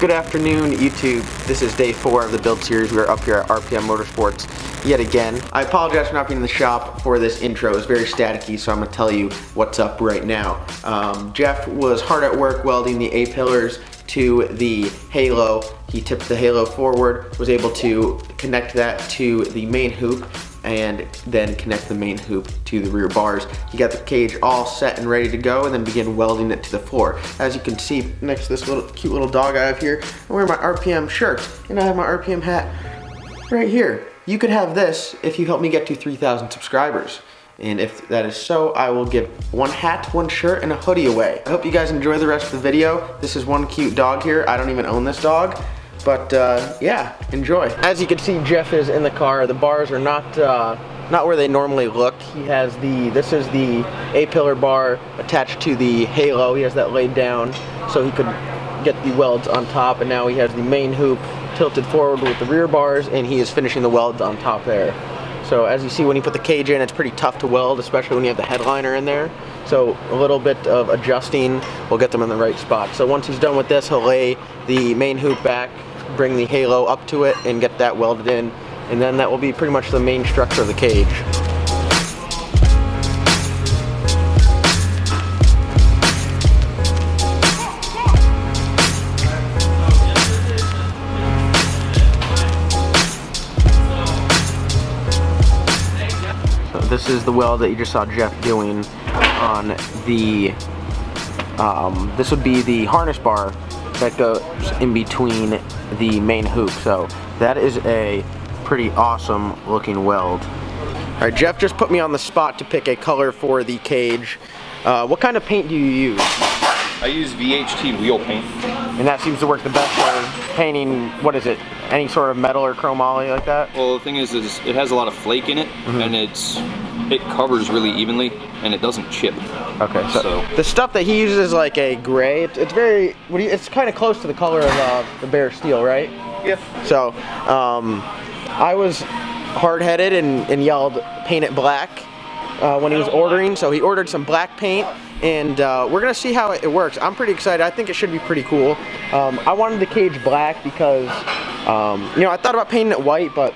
Good afternoon, YouTube. This is day 4 of the build series. We are up here at RPM Motorsports yet again. I apologize for not being in the shop for this intro. It's very staticky, so I'm going to tell you what's up right now. Jeff was hard at work welding the A-pillars to the halo. He tipped the halo forward, was able to connect that to the main hoop, and then connect the main hoop to the rear bars. He got the cage all set and ready to go, and then began welding it to the floor. As you can see next to this cute little dog I have here, I'm wearing my RPM shirt, and I have my RPM hat right here. You could have this if you help me get to 3,000 subscribers. And if that is so, I will give one hat, one shirt, and a hoodie away. I hope you guys enjoy the rest of the video. This is one cute dog here. I don't even own this dog. But yeah, enjoy. As you can see, Jeff is in the car. The bars are not where they normally look. He has this is the A-pillar bar attached to the halo. He has that laid down so he could get the welds on top, and now he has the main hoop tilted forward with the rear bars, and he is finishing the welds on top there. So as you see, when you put the cage in, it's pretty tough to weld, especially when you have the headliner in there. So a little bit of adjusting will get them in the right spot. So once he's done with this, he'll lay the main hoop back, bring the halo up to it, and get that welded in. And then that will be pretty much the main structure of the cage. This is the weld that you just saw Jeff doing on the, this would be the harness bar that goes in between the main hoop. So that is a pretty awesome looking weld. All right, Jeff just put me on the spot to pick a color for the cage. What kind of paint do you use? I use VHT wheel paint. And that seems to work the best for painting, what is it, any sort of metal or chromoly like that? Well, the thing is it has a lot of flake in it, and it covers really evenly, and it doesn't chip. Okay, so the stuff that he uses is like a gray. It's very, it's kind of close to the color of the bare steel, right? Yeah. So, I was hard-headed and yelled, paint it black when he was ordering, so he ordered some black paint. And we're gonna see how it works. I'm pretty excited. I think it should be pretty cool. I wanted the cage black because, you know, I thought about painting it white, but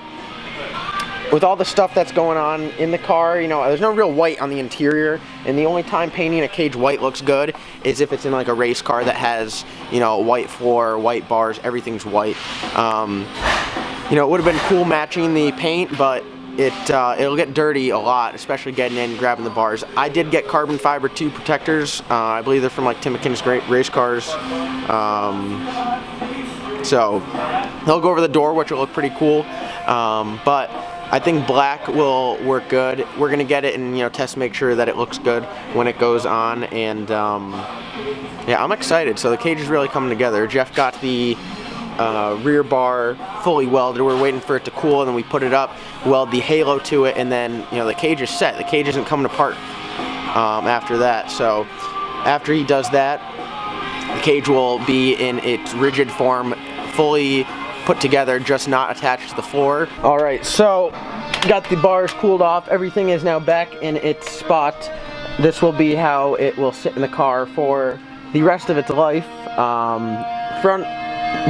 with all the stuff that's going on in the car, you know, there's no real white on the interior. And the only time painting a cage white looks good is if it's in like a race car that has, you know, white floor, white bars, everything's white. You know, it would have been cool matching the paint, but it'll get dirty a lot, especially getting in and grabbing the bars. I did get carbon fiber tube protectors. I believe they're from like Tim McKinnon's race cars. So they'll go over the door, which will look pretty cool. But I think black will work good. We're gonna get it and, you know, test, make sure that it looks good when it goes on. And yeah, I'm excited. So the cage is really coming together. Jeff got the rear bar fully welded. We're waiting for it to cool, and then we put it up, weld the halo to it, and then, you know, the cage is set. The cage isn't coming apart after that. So after he does that, the cage will be in its rigid form, fully put together, just not attached to the floor. All right, so got the bars cooled off. Everything is now back in its spot. This will be how it will sit in the car for the rest of its life. Front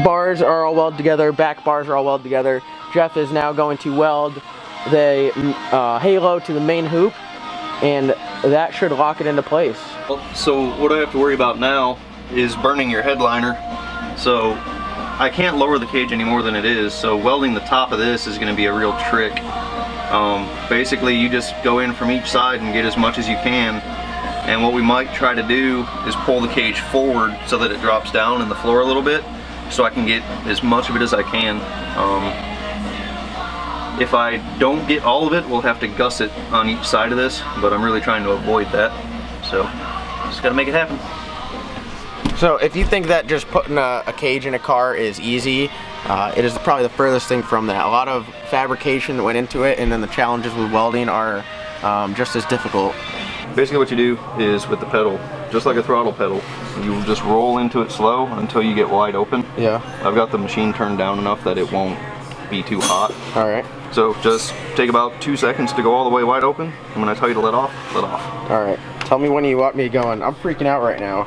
bars are all welded together, back bars are all welded together. Jeff is now going to weld the halo to the main hoop, and that should lock it into place. So what I have to worry about now is burning your headliner. So I can't lower the cage any more than it is, so welding the top of this is going to be a real trick. Basically, you just go in from each side and get as much as you can. And what we might try to do is pull the cage forward so that it drops down in the floor a little bit, so I can get as much of it as I can. If I don't get all of it, we'll have to gusset on each side of this, but I'm really trying to avoid that. So, just gotta make it happen. So if you think that just putting a cage in a car is easy, it is probably the furthest thing from that. A lot of fabrication that went into it, and then the challenges with welding are just as difficult. Basically what you do is with the pedal, just like a throttle pedal, you just roll into it slow until you get wide open. Yeah. I've got the machine turned down enough that it won't be too hot. All right. So just take about 2 seconds to go all the way wide open, and when I tell you to let off, let off. All right. Tell me when you want me going. I'm freaking out right now.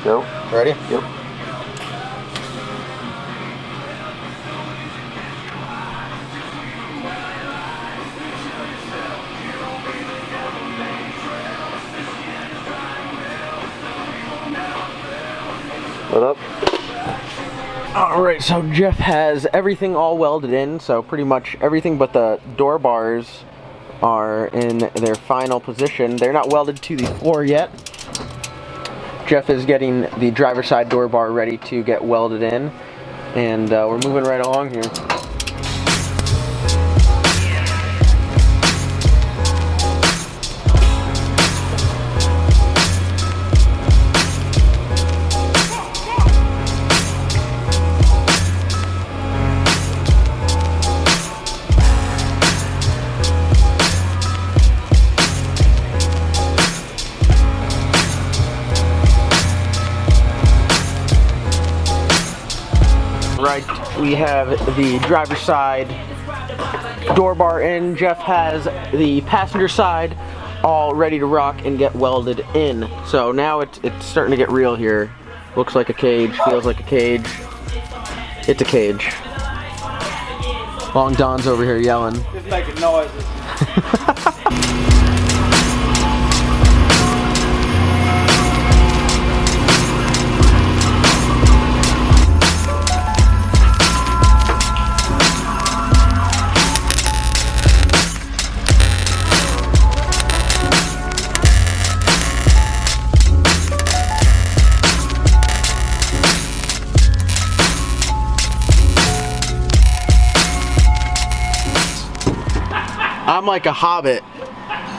Go. Ready? Yep. What up? Alright, so Jeff has everything all welded in, so pretty much everything but the door bars are in their final position. They're not welded to the floor yet. Jeff is getting the driver's side door bar ready to get welded in, and we're moving right along here. Right, we have the driver's side door bar in. Jeff has the passenger side all ready to rock and get welded in. So now it's starting to get real here. Looks like a cage, feels like a cage. It's a cage. Long Don's over here yelling. Just making noises. I'm like a hobbit,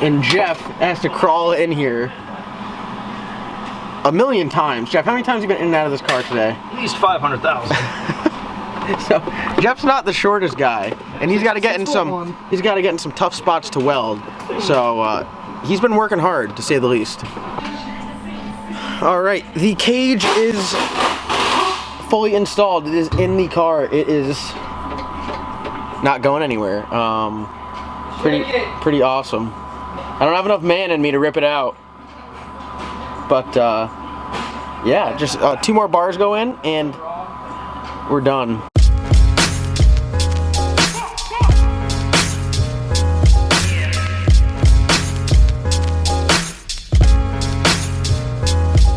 and Jeff has to crawl in here a million times. Jeff, how many times have you been in and out of this car today? At least 500,000. So Jeff's not the shortest guy, and he's got to get in some tough spots to weld. So he's been working hard, to say the least. All right, the cage is fully installed. It is in the car. It is not going anywhere. Pretty awesome. I don't have enough man in me to rip it out, but yeah, just 2 more bars go in and we're done.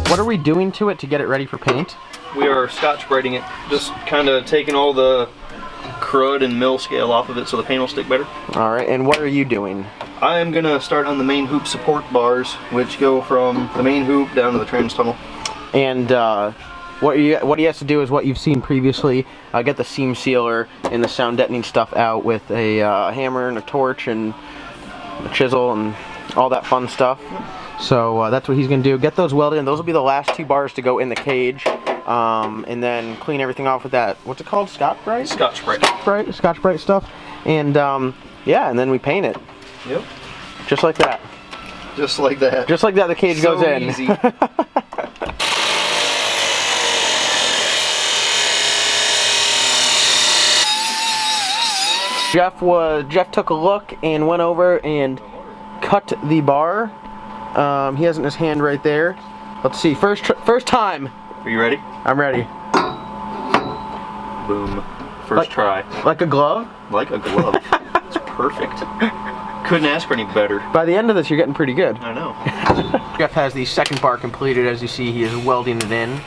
What are we doing to it to get it ready for paint? We are Scotch-Brighting it, just kind of taking all the crud and mill scale off of it so the paint will stick better. All right, and what are you doing? I am going to start on the main hoop support bars, which go from the main hoop down to the trans tunnel. And what he has to do is what you've seen previously. Get the seam sealer and the sound deadening stuff out with a hammer and a torch and a chisel and all that fun stuff. So that's what he's going to do. Get those welded in. Those will be the last 2 bars to go in the cage. And then clean everything off with that, what's it called, Scotch-Brite? Scotch-Brite. Scotch-Brite stuff. And yeah, and then we paint it. Yep. Just like that. Just like that. Just like that, the cage goes in. Easy. Jeff took a look and went over and cut the bar. He has it in his hand right there. Let's see, first time. Are you ready? I'm ready. Boom. First try. Like a glove? Like a glove. It's perfect. Couldn't ask for any better. By the end of this, you're getting pretty good. I know. Jeff has the second bar completed. As you see, he is welding it in.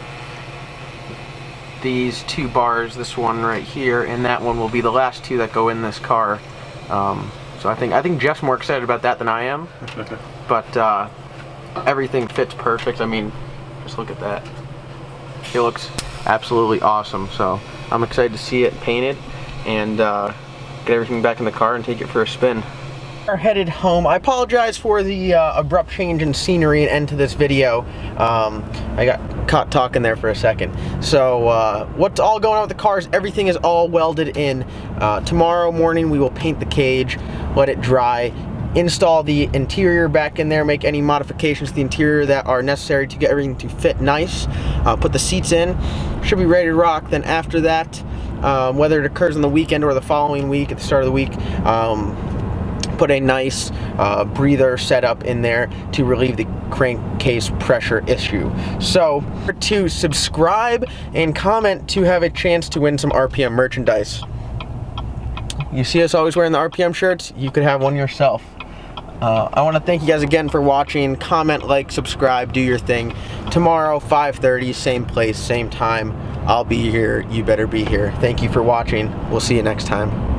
These 2 bars, this one right here, and that one will be the last 2 that go in this car. So I think Jeff's more excited about that than I am. But everything fits perfect. I mean, just look at that. It looks absolutely awesome. So I'm excited to see it painted and get everything back in the car and take it for a spin. We're headed home. I apologize for the abrupt change in scenery and end to this video. I got caught talking there for a second. So what's all going on with the cars? Everything is all welded in. Tomorrow morning we will paint the cage, let it dry, install the interior back in there, make any modifications to the interior that are necessary to get everything to fit nice, put the seats in, should be ready to rock. Then after that, whether it occurs on the weekend or the following week, at the start of the week, put a nice breather setup in there to relieve the crankcase pressure issue. So to subscribe and comment to have a chance to win some RPM merchandise. You see us always wearing the RPM shirts, you could have one yourself. I want to thank you guys again for watching. Comment, like, subscribe, do your thing. Tomorrow 5:30, same place, same time. I'll be here, you better be here. Thank you for watching. We'll see you next time.